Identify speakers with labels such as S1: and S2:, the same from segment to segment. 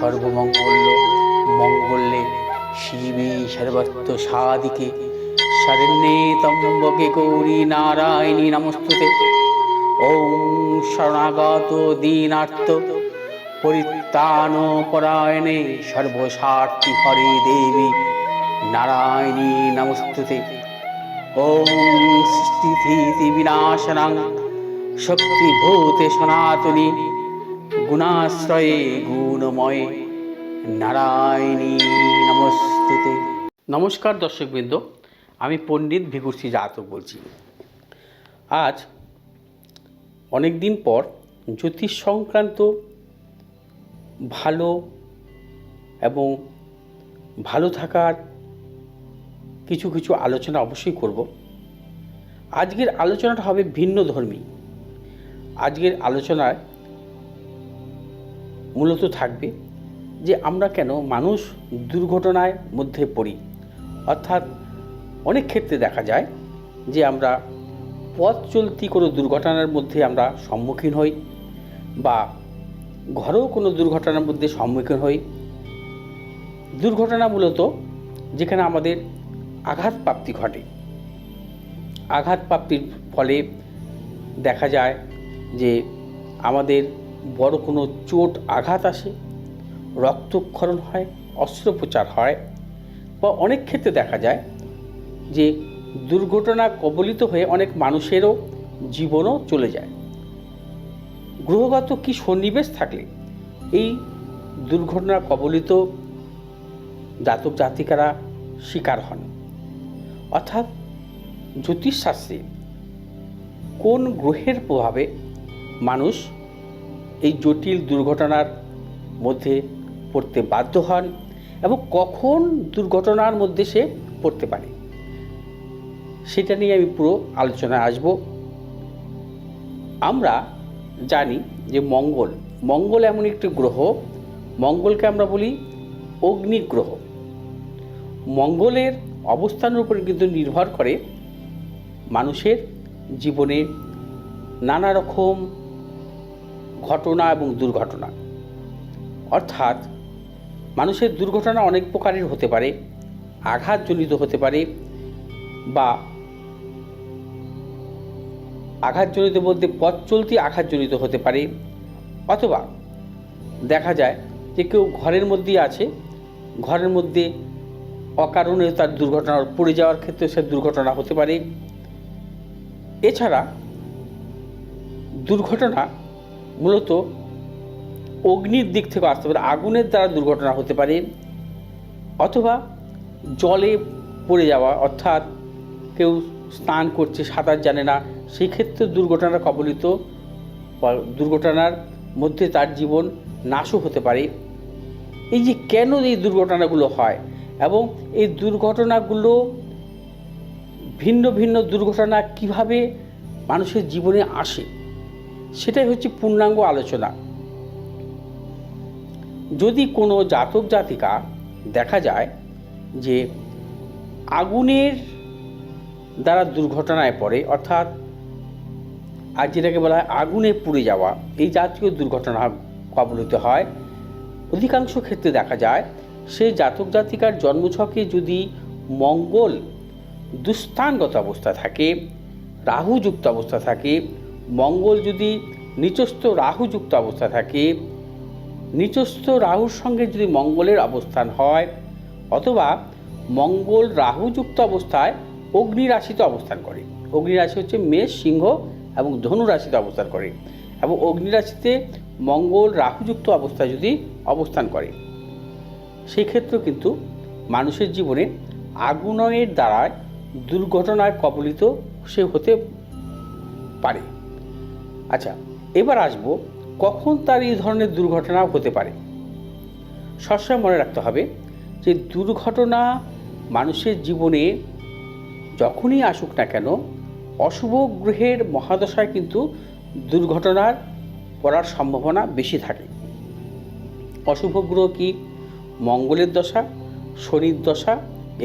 S1: সর্বমঙ্গল মঙ্গলে শিবে সর্বত্র সাদিকে শরণ্যে ত্র্যম্বকে গৌরী নারায়ণী নমস্তুতে। ওম শরণাগত দীনার্ত পরিত্রাণ পরায়ণে সর্বস্বার্থী হরে দেবী নারায়ণী নমস্তুতে। ওম সৃষ্টিস্থিতি বিনাশনাং শক্তিভূতে সনাতনী গুণাশ্রয়ে গুণময়ে নারায়ণী নমস্তুতে। নমস্কার দর্শকবৃন্দ, আমি পণ্ডিত ভিগুশ্রী জাতক বলছি। আজ অনেক দিন পর জ্যোতিষ সংক্রান্ত ভালো এবং ভালো থাকার কিছু কিছু আলোচনা অবশ্যই করব। আজকের আলোচনাটা হবে ভিন্ন ধর্মী। আজকের আলোচনায় মূলত থাকবে যে আমরা কেন মানুষ দুর্ঘটনার মধ্যে পড়ি। অর্থাৎ অনেক ক্ষেত্রে দেখা যায় যে আমরা পথ চলতি কোনো দুর্ঘটনার মধ্যে আমরা সম্মুখীন হই বা ঘরেও কোনো দুর্ঘটনার মধ্যে সম্মুখীন হই। দুর্ঘটনা মূলত যেখানে আমাদের আঘাতপ্রাপ্তি ঘটে। আঘাতপ্রাপ্তির ফলে দেখা যায় যে আমাদের বড় কোনো চোট আঘাত আসে, রক্তক্ষরণ হয়, অস্ত্রোপচার হয়, বা অনেক ক্ষেত্রে দেখা যায় যে দুর্ঘটনা কবলিত হয়ে অনেক মানুষেরও জীবনও চলে যায়। গ্রহগত কি সন্নিবেশ থাকলে এই দুর্ঘটনা কবলিত জাতক জাতিকারা শিকার হন। অর্থাৎ জ্যোতিষশাস্ত্রে কোন গ্রহের প্রভাবে মানুষ এই জটিল দুর্ঘটনার মধ্যে পড়তে বাধ্য হন এবং কখন দুর্ঘটনার মধ্যে সে পড়তে পারে, সেটা নিয়ে আমি পুরো আলোচনায় আসব। আমরা জানি যে মঙ্গল এমন একটি গ্রহ, মঙ্গলকে আমরা বলি অগ্নি গ্রহ। মঙ্গলের অবস্থানের উপর কিন্তু নির্ভর করে মানুষের জীবনে নানা রকম ঘটনা এবং দুর্ঘটনা। অর্থাৎ মানুষের দুর্ঘটনা অনেক প্রকারের হতে পারে। আঘাতজনিত হতে পারে, বা আঘাতজনিত বলতে পথ চলতি আঘাতজনিত হতে পারে, অথবা দেখা যায় যে কেউ ঘরের মধ্যেই আছে, ঘরের মধ্যে অকারণে তার দুর্ঘটনা পড়ে যাওয়ার ক্ষেত্রে সে দুর্ঘটনা হতে পারে। এছাড়া দুর্ঘটনা মূলত অগ্নির দিক থেকে আসতে পারে, আগুনের দ্বারা দুর্ঘটনা হতে পারে, অথবা জলে পড়ে যাওয়া, অর্থাৎ কেউ স্নান করছে, সাঁতার জানে না, সেই ক্ষেত্রে দুর্ঘটনা কবলিত, দুর্ঘটনার মধ্যে তার জীবন নাশও হতে পারে। এই যে কেন এই দুর্ঘটনাগুলো হয় এবং এই দুর্ঘটনাগুলো ভিন্ন ভিন্ন দুর্ঘটনা কিভাবে মানুষের জীবনে আসে, সেটাই হচ্ছে পূর্ণাঙ্গ আলোচনা। যদি কোনো জাতক জাতিকা দেখা যায় যে আগুনের দ্বারা দুর্ঘটনায় পড়ে, অর্থাৎ আর যেটাকে বলা হয় আগুনে পুড়ে যাওয়া, এই জাতীয় দুর্ঘটনা কবলিত হয়, অধিকাংশ ক্ষেত্রে দেখা যায় সেই জাতক জাতিকার জন্মছকে যদি মঙ্গল দুস্থানগত অবস্থা থাকে, রাহুযুক্ত অবস্থা থাকে, মঙ্গল যদি নিচস্থ রাহুযুক্ত অবস্থা থাকে, নিচস্থ রাহুর সঙ্গে যদি মঙ্গলের অবস্থান হয়, অথবা মঙ্গল রাহুযুক্ত অবস্থায় অগ্নি রাশিতে অবস্থান করে। অগ্নি রাশি হচ্ছে মেষ, সিংহ এবং ধনু রাশিতে অবস্থান করে, এবং অগ্নি রাশিতে মঙ্গল রাহুযুক্ত অবস্থায় যদি অবস্থান করে, সেই ক্ষেত্রে কিন্তু মানুষের জীবনে আগুনের দ্বারা দুর্ঘটনায় কবলিত সে হতে পারে। আচ্ছা, এবার আসবো কখন তার এই ধরনের দুর্ঘটনা হতে পারে। সবসময় মনে রাখতে হবে যে দুর্ঘটনা মানুষের জীবনে যখনই আসুক না কেন, অশুভ গ্রহের মহাদশায় কিন্তু দুর্ঘটনার পড়ার সম্ভাবনা বেশি থাকে। অশুভ গ্রহ কি? মঙ্গলের দশা, শনির দশা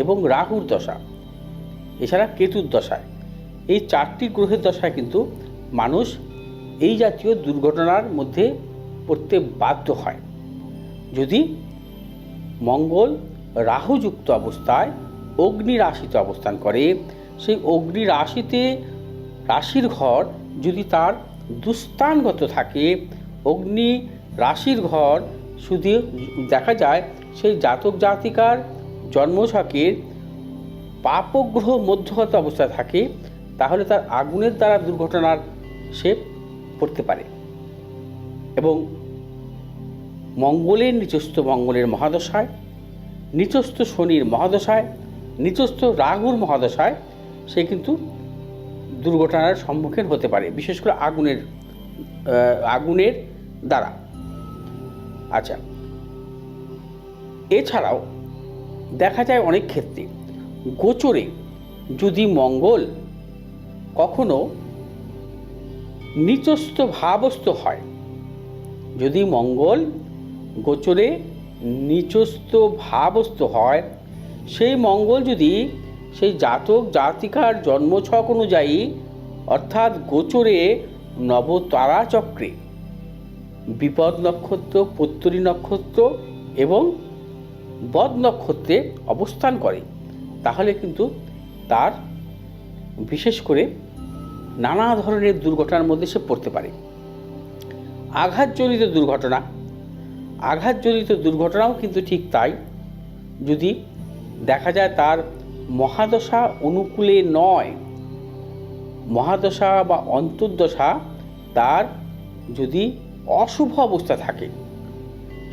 S1: এবং রাহুর দশা, এছাড়া কেতুর দশায়, এই চারটি গ্রহের দশায় কিন্তু মানুষ এই জাতীয় দুর্ঘটনার মধ্যে পড়তে বাধ্য হয়। যদি মঙ্গল রাহুযুক্ত অবস্থায় অগ্নি রাশিতে অবস্থান করে, সেই অগ্নি রাশিতে রাশির ঘর যদি তার দুস্থানগত থাকে, অগ্নি রাশির ঘর শুধু দেখা যায় সেই জাতক জাতিকার জন্মছকের পাপগ্রহ মধ্যগত অবস্থায় থাকে, তাহলে তার আগুনের দ্বারা দুর্ঘটনার সে পড়তে পারে। এবং মঙ্গলের নিচস্থ মঙ্গলের মহাদশায়, নিচস্থ শনির মহাদশায়, নিচস্থ রাহুর মহাদশায় সে কিন্তু দুর্ঘটনার সম্মুখীন হতে পারে, বিশেষ করে আগুনের দ্বারা। আচ্ছা, এছাড়াও দেখা যায় অনেক ক্ষেত্রে গোচরে যদি মঙ্গল কখনো নিচস্থ ভাবস্থ হয়, যদি মঙ্গল গোচরে নিচস্থ ভাবস্থ হয়, সেই মঙ্গল যদি সেই জাতক জাতিকার জন্মছক অনুযায়ী অর্থাৎ গোচরে নবতারা চক্রে বিপদ নক্ষত্র, পুত্তরী নক্ষত্র এবং বদ নক্ষত্রে অবস্থান করে, তাহলে কিন্তু তার বিশেষ করে নানা ধরনের দুর্ঘটনার মধ্যে সে পড়তে পারে। আঘাতজনিত দুর্ঘটনাও কিন্তু ঠিক তাই। যদি দেখা যায় তার মহাদশা অনুকূলে নয়, মহাদশা বা অন্তর্দশা তার যদি অশুভ অবস্থা থাকে,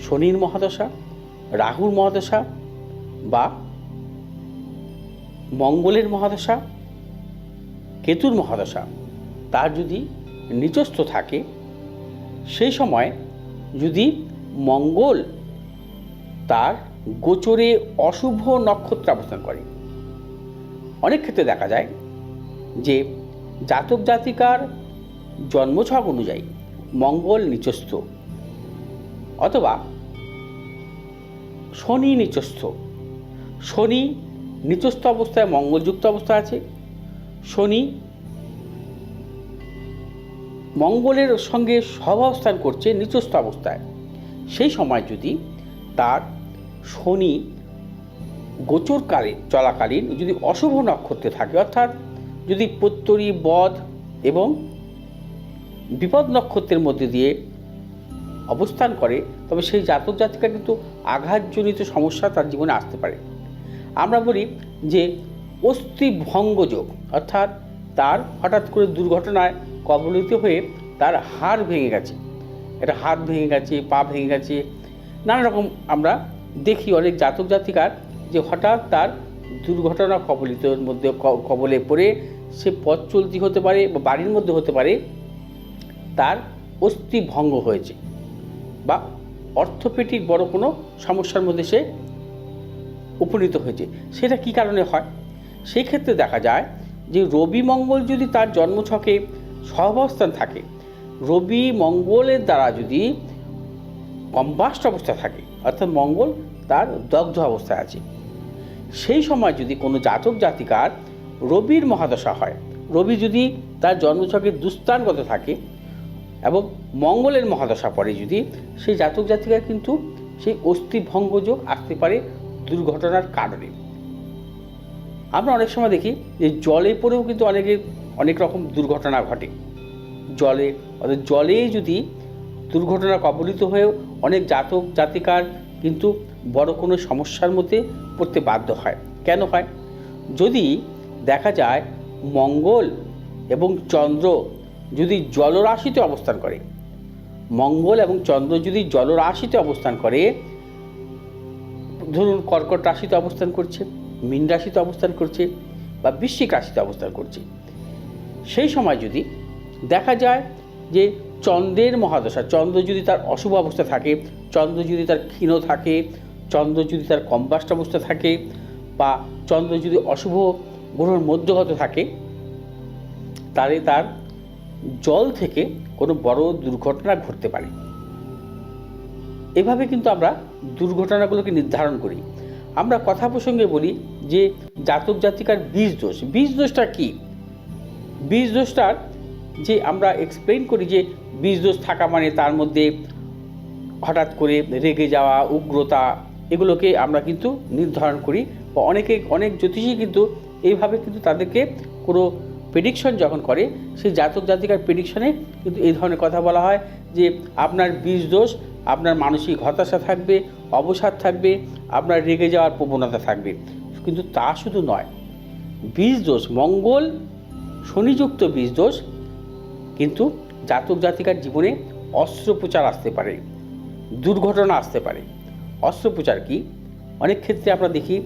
S1: শনির মহাদশা, রাহুর মহাদশা বা মঙ্গলের মহাদশা, কেতুর মহাদশা তার যদি নিচস্থ থাকে, সেই সময় যদি মঙ্গল তার গোচরে অশুভ নক্ষত্রে অবস্থান করে, অনেক ক্ষেত্রে দেখা যায় যে জাতক জাতিকার জন্মছক অনুযায়ী মঙ্গল নিচস্থ অথবা শনি নিচস্থ, শনি নিচস্থ অবস্থায় মঙ্গলযুক্ত অবস্থা আছে, শনি মঙ্গলের সঙ্গে সহাবস্থান করছে নিচস্থ অবস্থায়, সেই সময় যদি তার শনি গোচরকালে চলাকালীন যদি অশুভ নক্ষত্রে থাকে, অর্থাৎ যদি পুত্তরী, বদ এবং বিপদ নক্ষত্রের মধ্যে দিয়ে অবস্থান করে, তবে সেই জাতক জাতিকা কিন্তু আঘাতজনিত সমস্যা তার জীবনে আসতে পারে। আমরা বলি যে অস্থিভঙ্গযোগ, অর্থাৎ তার হঠাৎ করে দুর্ঘটনায় কবলিত হয়ে তার হাড় ভেঙে গেছে, এটা হাত ভেঙে গেছে, পা ভেঙে গেছে, নানা রকম আমরা দেখি অনেক জাতক জাতিকার যে হঠাৎ তার দুর্ঘটনা কবলে পড়ে সে পথ চলতি হতে পারে বা বাড়ির মধ্যে হতে পারে, তার অস্থি ভঙ্গ হয়েছে বা অর্থোপেডিক বড় কোনো সমস্যার মধ্যে সে উপনীত হয়েছে। সেটা কি কারণে হয়? সেই ক্ষেত্রে দেখা যায় যে রবি মঙ্গল যদি তার জন্মছকে সহাবস্থান থাকে, রবি মঙ্গলের দ্বারা যদি কম্বাস্ট অবস্থা থাকে, অর্থাৎ মঙ্গল তার দগ্ধ অবস্থায় আছে, সেই সময় যদি কোনো জাতক জাতিকার রবির মহাদশা হয়, রবি যদি তার জন্মছকে দুস্থানগত থাকে এবং মঙ্গলের মহাদশা পড়ে যদি, সেই জাতক জাতিকার কিন্তু সেই অস্থিভঙ্গযোগ আসতে পারে দুর্ঘটনার কারণে। আমরা অনেক সময় দেখি যে জলে পড়েও কিন্তু অনেক রকম দুর্ঘটনা ঘটে। জলে যদি দুর্ঘটনা কবলিত হয়েও অনেক জাতক জাতিকার কিন্তু বড় কোনো সমস্যার মধ্যে পড়তে বাধ্য হয়। কেন হয়? যদি দেখা যায় মঙ্গল এবং চন্দ্র যদি জলরাশিতে অবস্থান করে, মঙ্গল এবং চন্দ্র যদি জলরাশিতে অবস্থান করে, ধরুন কর্কট রাশিতে অবস্থান করছে, মীন রাশিতে অবস্থান করছে বা বৃশ্চিক রাশিতে অবস্থান করছে, সেই সময় যদি দেখা যায় যে চন্দ্রের মহাদশা, চন্দ্র যদি তার অশুভ অবস্থা থাকে, চন্দ্র যদি তার ক্ষীণ থাকে, চন্দ্র যদি তার কম্বাস্ট অবস্থা থাকে বা চন্দ্র যদি অশুভ গ্রহের মধ্যগত থাকে, তাহলে তার জল থেকে কোনো বড় দুর্ঘটনা ঘটতে পারে। এভাবে কিন্তু আমরা দুর্ঘটনাগুলোকে নির্ধারণ করি। আমরা কথা প্রসঙ্গে বলি যে জাতক জাতিকার বীজ দোষ। বীজ দোষটা কী? বীজ দোষটার যে আমরা এক্সপ্লেইন করি যে বীজ দোষ থাকা মানে তার মধ্যে হঠাৎ করে রেগে যাওয়া, উগ্রতা, এগুলোকে আমরা কিন্তু নির্ধারণ করি, বা অনেক জ্যোতিষী কিন্তু এইভাবে কিন্তু তাদেরকে কোনো প্রেডিকশন যখন করে, সেই জাতক জাতিকার প্রেডিকশনে কিন্তু এই ধরনের কথা বলা হয় যে আপনার বীজ দোষ, আপনার মানসিক হতাশা থাকবে, অবসাদ থাকবে, আপনার রেগে যাওয়ার প্রবণতা থাকবে। কিন্তু তা শুধু নয়, বীজ দোষ, মঙ্গল শনিযুক্ত বীজ দোষ কিন্তু জাতক জাতিকার জীবনে অস্ত্রোপচার আসতে পারে, দুর্ঘটনা আসতে পারে। অস্ত্রোপচার কি? অনেক ক্ষেত্রে আমরা দেখি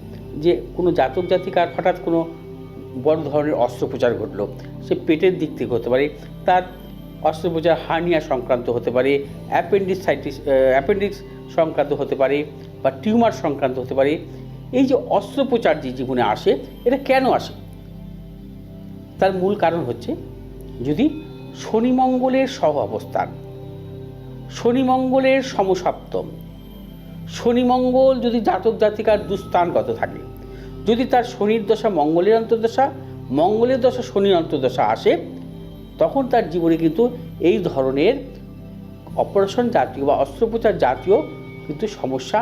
S1: যে কোনো জাতক জাতিকার হঠাৎ কোনো বড় ধরনের অস্ত্রোপচার ঘটলো, সে পেটের দিক থেকে হতে পারে, তার অস্ত্রোপচার হার্নিয়া সংক্রান্ত হতে পারে, অ্যাপেন্ডিক্স সংক্রান্ত হতে পারে, বা টিউমার সংক্রান্ত হতে পারে। এই যে অস্ত্রোপচার যে জীবনে আসে, এটা কেন আসে? তার মূল কারণ হচ্ছে যদি শনি মঙ্গলের সহ অবস্থান, শনি মঙ্গলের সমসপ্তম, শনি মঙ্গল যদি জাতক জাতিকার দুস্থানগত থাকে, যদি তার শনির দশা মঙ্গলের অন্তর্দশা, মঙ্গলের দশা শনির অন্তর্দশা আসে, তখন তার জীবনে কিন্তু এই ধরনের অপারেশন জাতীয় বা অস্ত্রোপচার জাতীয় কিন্তু সমস্যা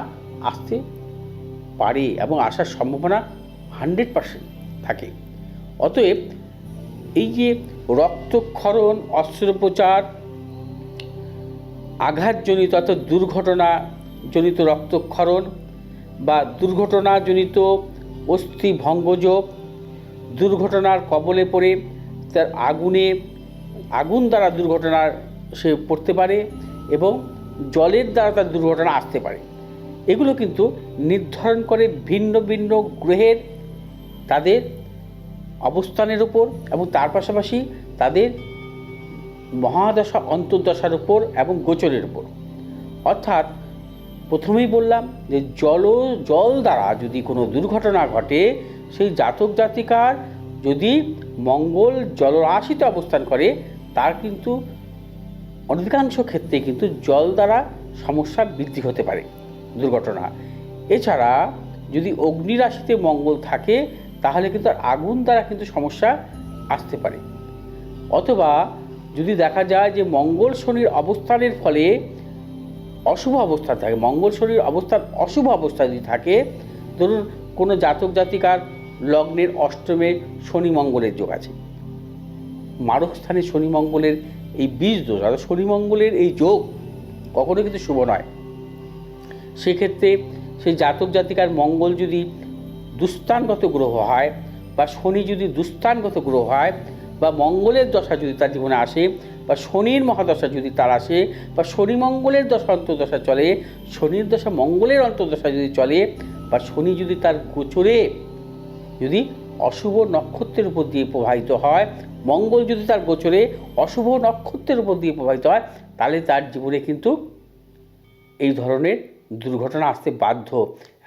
S1: আসতে পারে এবং আসার সম্ভাবনা 100% থাকে। অতএব এই যে রক্তক্ষরণ, অস্ত্রোপচার, আঘাতজনিত অর্থাৎ দুর্ঘটনাজনিত রক্তক্ষরণ বা দুর্ঘটনাজনিত অস্থি ভঙ্গযোগ, দুর্ঘটনার কবলে পড়ে তার আগুন দ্বারা দুর্ঘটনার সে পড়তে পারে এবং জলের দ্বারা তার দুর্ঘটনা আসতে পারে। এগুলো কিন্তু নির্ধারণ করে ভিন্ন ভিন্ন গ্রহের তাদের অবস্থানের উপর এবং তার পাশাপাশি তাদের মহাদশা অন্তর্দশার উপর এবং গোচরের উপর। অর্থাৎ প্রথমেই বললাম যে জল দ্বারা যদি কোনো দুর্ঘটনা ঘটে, সেই জাতক জাতিকার যদি মঙ্গল জলরাশিতে অবস্থান করে, তার কিন্তু অধিকাংশ ক্ষেত্রে কিন্তু জল দ্বারা সমস্যা বৃদ্ধি হতে পারে, দুর্ঘটনা। এছাড়া যদি অগ্নিরাশিতে মঙ্গল থাকে, তাহলে কিন্তু আগুন দ্বারা কিন্তু সমস্যা আসতে পারে। অথবা যদি দেখা যায় যে মঙ্গল শনির অবস্থানের ফলে অশুভ অবস্থা থাকে, মঙ্গল শনির অবস্থান অশুভ অবস্থা যদি থাকে, ধরুন কোনো জাতক জাতিকার লগ্নের অষ্টমে শনি মঙ্গলের যোগ আছে, মারক স্থানে শনি মঙ্গলের এই বীজ দোষ, অর্থাৎ শনি মঙ্গলের এই যোগ কখনো কিন্তু শুভ নয়। সেক্ষেত্রে সেই জাতক জাতিকার মঙ্গল যদি দুস্থানগত গ্রহ হয় বা শনি যদি দুস্থানগত গ্রহ হয়, বা মঙ্গলের দশা যদি তার জীবনে আসে, বা শনির মহাদশা যদি তার আসে, বা শনি মঙ্গলের দশা অন্তর্দশা চলে, শনির দশা মঙ্গলের অন্তর্দশা যদি চলে, বা শনি যদি তার গোচরে যদি অশুভ নক্ষত্রের উপর দিয়ে প্রবাহিত হয়, মঙ্গল যদি তার গোচরে অশুভ নক্ষত্রের উপর দিয়ে প্রবাহিত হয়, তাহলে তার জীবনে কিন্তু এই ধরনের দুর্ঘটনা আসতে বাধ্য।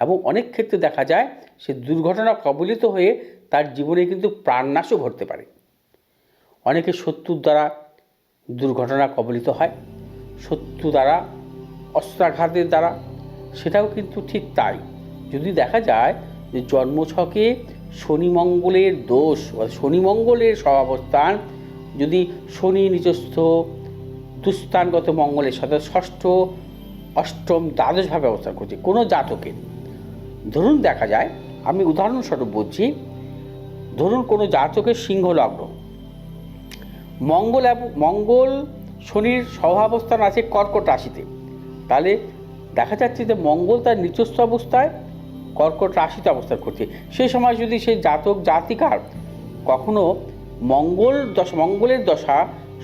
S1: এবং অনেক ক্ষেত্রে দেখা যায় সে দুর্ঘটনা কবলিত হয়ে তার জীবনে কিন্তু প্রাণনাশও ঘটতে পারে। অনেকে শত্রুর দ্বারা দুর্ঘটনা কবলিত হয়, শত্রু দ্বারা, অস্ত্রাঘাতের দ্বারা, সেটাও কিন্তু ঠিক তাই। যদি দেখা যায় যে জন্মছকে শনি মঙ্গলের দোষ বা শনি মঙ্গলের সহাবস্থান, যদি শনি নিজস্থ দুস্থানগত মঙ্গলের সাথে ষষ্ঠ, অষ্টম, দ্বাদশভাবে অবস্থান করছে কোনো জাতকের, ধরুন দেখা যায়, আমি উদাহরণস্বরূপ বলছি, ধরুন কোনো জাতকের সিংহ লগ্ন, মঙ্গল শনির সহাবস্থান আছে কর্কট রাশিতে, তাহলে দেখা যাচ্ছে যে মঙ্গল তার নিচস্থ অবস্থায় কর্কট রাশিতে অবস্থান করছে। সেই সময় যদি সেই জাতক জাতিকার কখনো মঙ্গলের দশা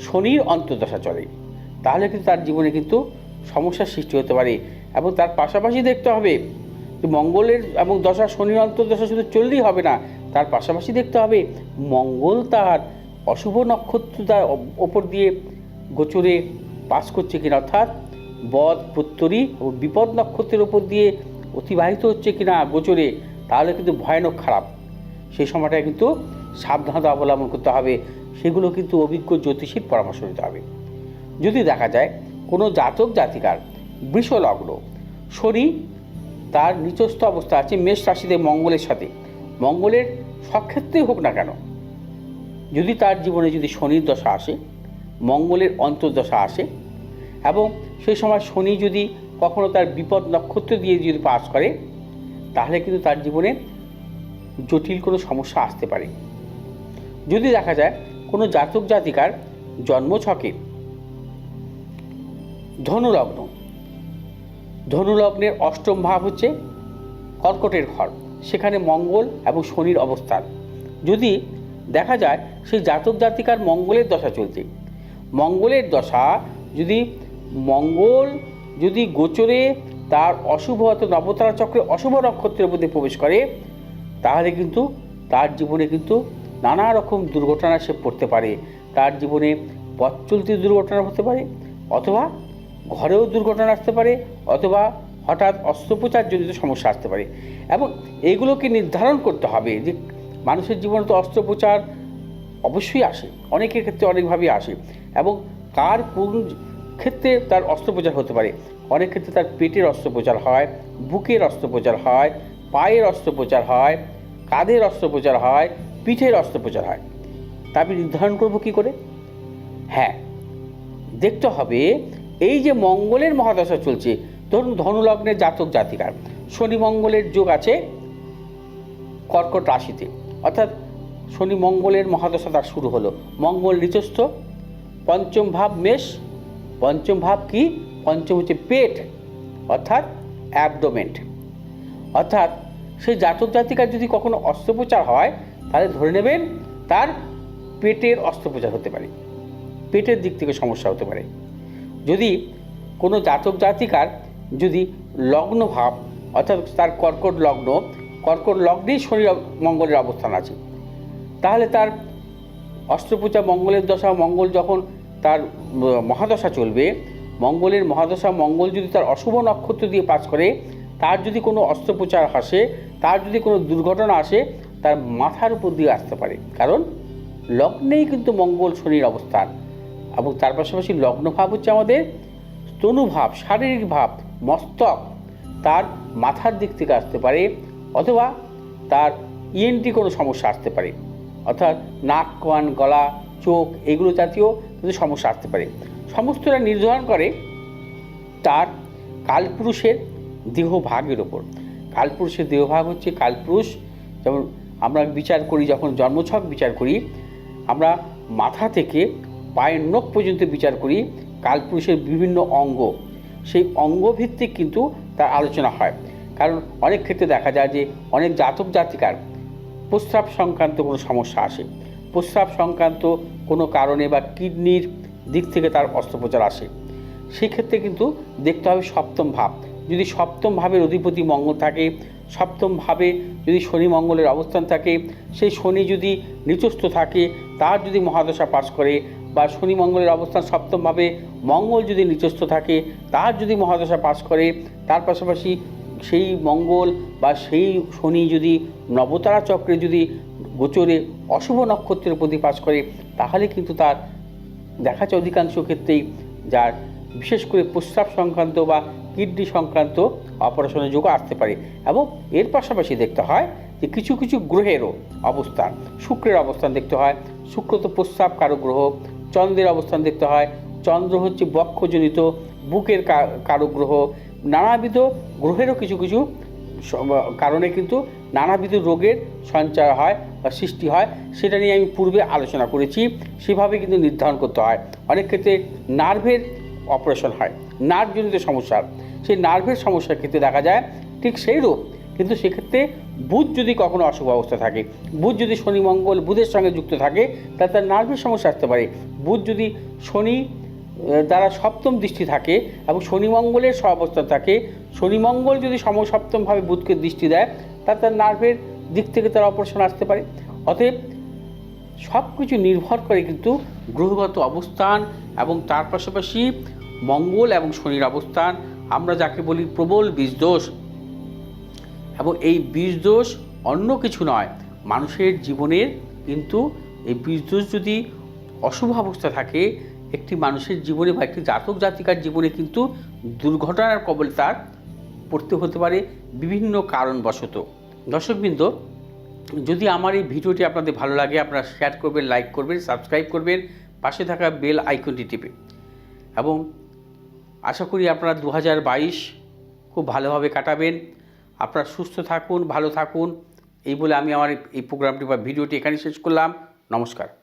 S1: শনির অন্তর্দশা চলে, তাহলে কিন্তু তার জীবনে কিন্তু সমস্যার সৃষ্টি হতে পারে। এবং তার পাশাপাশি দেখতে হবে যে মঙ্গলের এবং দশা শনির অন্তর্দশা শুধু চললেই হবে না, তার পাশাপাশি দেখতে হবে মঙ্গল তার অশুভ নক্ষত্র তার ওপর দিয়ে গোচরে পাস করছে কিনা, অর্থাৎ বদ, প্রত্যরী ও বিপদ নক্ষত্রের ওপর দিয়ে অতিবাহিত হচ্ছে কিনা গোচরে, তাহলে কিন্তু ভয়ানক খারাপ। সেই সময়টায় কিন্তু সাবধানতা অবলম্বন করতে হবে, সেগুলো কিন্তু অভিজ্ঞ জ্যোতিষীর পরামর্শ নিতে হবে। যদি দেখা যায় কোনো জাতক জাতিকার বৃষ লগ্ন, শনি তার নিচস্থ অবস্থা আছে মেষ রাশিতে মঙ্গলের সাথে, মঙ্গলের সক্ষেত্রেই হোক না কেন, যদি তার জীবনে যদি শনির দশা আসে, মঙ্গলের অন্তর্দশা আসে, এবং সেই সময় শনি যদি কখনো তার বিপদ নক্ষত্র দিয়ে যদি পাস করে, তাহলে কিন্তু তার জীবনে জটিল কোনো সমস্যা আসতে পারে। যদি দেখা যায় কোনো জাতক জাতিকার জন্মছকে ধনুলগ্ন, ধনুলগ্নের অষ্টম ভাব হচ্ছে কর্কটের ঘর, সেখানে মঙ্গল এবং শনির অবস্থান, যদি দেখা যায় সেই জাতক জাতিকার মঙ্গলের দশা চলছে, মঙ্গলের দশা যদি মঙ্গল যদি গোচরে তার অশুভ অর্থাৎ নবতারা চক্রে অশুভ নক্ষত্রের মধ্যে প্রবেশ করে, তাহলে কিন্তু তার জীবনে কিন্তু নানা রকম দুর্ঘটনা সে পড়তে পারে। তার জীবনে পথ চলতি দুর্ঘটনা হতে পারে, অথবা ঘরেও দুর্ঘটনা আসতে পারে, অথবা হঠাৎ অস্ত্রোপচারজনিত সমস্যা আসতে পারে। এবং এইগুলোকে নির্ধারণ করতে হবে যে মানুষের জীবনে তো অস্ত্রোপচার অবশ্যই আসে, অনেকের ক্ষেত্রে অনেকভাবেই আসে, এবং কার কোন ক্ষেত্রে তার অস্ত্রোপচার হতে পারে। অনেক ক্ষেত্রে তার পেটের অস্ত্রোপচার হয়, বুকের অস্ত্রোপচার হয়, পায়ের অস্ত্রোপচার হয়, কাঁধের অস্ত্রোপচার হয়, পিঠের অস্ত্রোপচার হয়। তা আমি নির্ধারণ করব কী করে? হ্যাঁ, দেখতে হবে এই যে মঙ্গলের মহাদশা চলছে, ধরুন ধনুলগ্নের জাতক জাতিকার শনি মঙ্গলের যোগ আছে কর্কট রাশিতে, অর্থাৎ শনি মঙ্গলের মহাদশা তার শুরু হলো, মঙ্গল নিচস্থ, পঞ্চম ভাব মেষ, পঞ্চম ভাব কি? পঞ্চম হচ্ছে পেট অর্থাৎ অ্যাবডোমেন্ট, অর্থাৎ সেই জাতক জাতিকার যদি কখনো অস্ত্রোপচার হয়, তাহলে ধরে নেবেন তার পেটের অস্ত্রোপচার হতে পারে, পেটের দিক থেকে সমস্যা হতে পারে। যদি কোনো জাতক জাতিকার যদি লগ্ন ভাব অর্থাৎ তার কর্কট লগ্ন, কর্কট লগ্নেই শনি মঙ্গলের অবস্থান আছে, তাহলে তার অস্ত্রোপচার মঙ্গলের দশা, মঙ্গল যখন তার মহাদশা চলবে, মঙ্গলের মহাদশা মঙ্গল যদি তার অশুভ নক্ষত্র দিয়ে পাস করে, তার যদি কোনো অস্ত্রোপচার আসে, তার যদি কোনো দুর্ঘটনা আসে, তার মাথার উপর দিয়ে আসতে পারে, কারণ লগ্নেই কিন্তু মঙ্গল শনির অবস্থান। এবং তার পাশাপাশি লগ্ন ভাব হচ্ছে আমাদের তনুভাব, শারীরিক ভাব, মস্তক, তার মাথার দিক থেকে আসতে পারে, অথবা তার ইএনটি কোনো সমস্যা আসতে পারে, অর্থাৎ নাক, কান, গলা, চোখ এগুলো জাতীয় কিন্তু সমস্যা আসতে পারে। সমস্তটা নির্ধারণ করে তার কালপুরুষের দেহভাগের ওপর। কালপুরুষের দেহভাগ হচ্ছে কালপুরুষ, যেমন আমরা বিচার করি, যখন জন্মছক বিচার করি, আমরা মাথা থেকে পায়ের নখ পর্যন্ত বিচার করি কালপুরুষের বিভিন্ন অঙ্গ, সেই অঙ্গভিত্তিক কিন্তু তার আলোচনা হয়। কারণ অনেক ক্ষেত্রে দেখা যায় যে অনেক জাতক জাতিকার প্রস্রাব সংক্রান্ত কোনো সমস্যা আসে, প্রস্রাব সংক্রান্ত কোনো কারণে বা কিডনির দিক থেকে তার অস্ত্রোপচার আসে, সেক্ষেত্রে কিন্তু দেখতে হবে সপ্তম ভাব। যদি সপ্তম ভাবের অধিপতি মঙ্গল থাকে, সপ্তম ভাবে যদি শনি মঙ্গলের অবস্থান থাকে, সেই শনি যদি নিচস্থ থাকে, তার যদি মহাদশা পাস করে, বা শনি মঙ্গলের অবস্থান সপ্তমভাবে মঙ্গল যদি নিচস্থ থাকে, তার যদি মহাদশা পাস করে, তার পাশাপাশি সেই মঙ্গল বা সেই শনি যদি নবতারা চক্রে যদি গোচরে অশুভ নক্ষত্রের প্রতি পাস করে, তাহলে কিন্তু তার দেখা যায় অধিকাংশ ক্ষেত্রেই যার বিশেষ করে প্রস্রাব সংক্রান্ত বা কিডনি সংক্রান্ত অপারেশনের যোগ আসতে পারে। এবং এর পাশাপাশি দেখতে হয় যে কিছু কিছু গ্রহেরও অবস্থান, শুক্রের অবস্থান দেখতে হয়, শুক্র তো প্রস্রাব কারক গ্রহ, চন্দ্রের অবস্থান দেখতে হয়, চন্দ্র হচ্ছে বক্ষজনিত বুকের কারক গ্রহ, নানাবিধ গ্রহেরও কিছু কিছু কারণে কিন্তু নানাবিধ রোগের সঞ্চার হয় বা সৃষ্টি হয়, সেটা নিয়ে আমি পূর্বে আলোচনা করেছি। সেভাবে কিন্তু নির্ধারণ করতে হয়। অনেক ক্ষেত্রে নার্ভের অপারেশন হয়, নার্ভজনিত সমস্যা, সেই নার্ভের সমস্যার ক্ষেত্রে দেখা যায় ঠিক সেই রূপ, কিন্তু সেক্ষেত্রে বুধ যদি কখনো অশুভ অবস্থা থাকে, বুধ যদি শনি মঙ্গল বুধের সঙ্গে যুক্ত থাকে, তাহলে তার নার্ভের সমস্যা আসতে পারে। বুধ যদি শনি দ্বারা সপ্তম দৃষ্টি থাকে এবং শনি মঙ্গলের সহাবস্থান থাকে, শনি মঙ্গল যদি সমসপ্তমভাবে বুধকে দৃষ্টি দেয়, তার নার্ভের দিক থেকে তার অপারেশন আসতে পারে। অতএব সব কিছু নির্ভর করে কিন্তু গ্রহগত অবস্থান এবং তার পাশাপাশি মঙ্গল এবং শনির অবস্থান, আমরা যাকে বলি প্রবল বীজদোষ। এবং এই বীজদোষ অন্য কিছু নয়, মানুষের জীবনের কিন্তু এই বীজদোষ যদি অশুভ অবস্থা থাকে, একটি মানুষের জীবনে বা একটি জাতক জাতিকার জীবনে কিন্তু দুর্ঘটনার কবলে তার পড়তে হতে পারে বিভিন্ন কারণবশত। দর্শকবৃন্দ, যদি আমার এই ভিডিওটি আপনাদের ভালো লাগে, আপনারা শেয়ার করবেন, লাইক করবেন, সাবস্ক্রাইব করবেন, পাশে থাকা বেল আইকনটি টিপে, এবং আশা করি আপনারা 2022 খুব ভালোভাবে কাটাবেন। আপনারা সুস্থ থাকুন, ভালো থাকুন, এই বলে আমি আমার এই প্রোগ্রামটি বা ভিডিওটি এখানে শেষ করলাম। নমস্কার।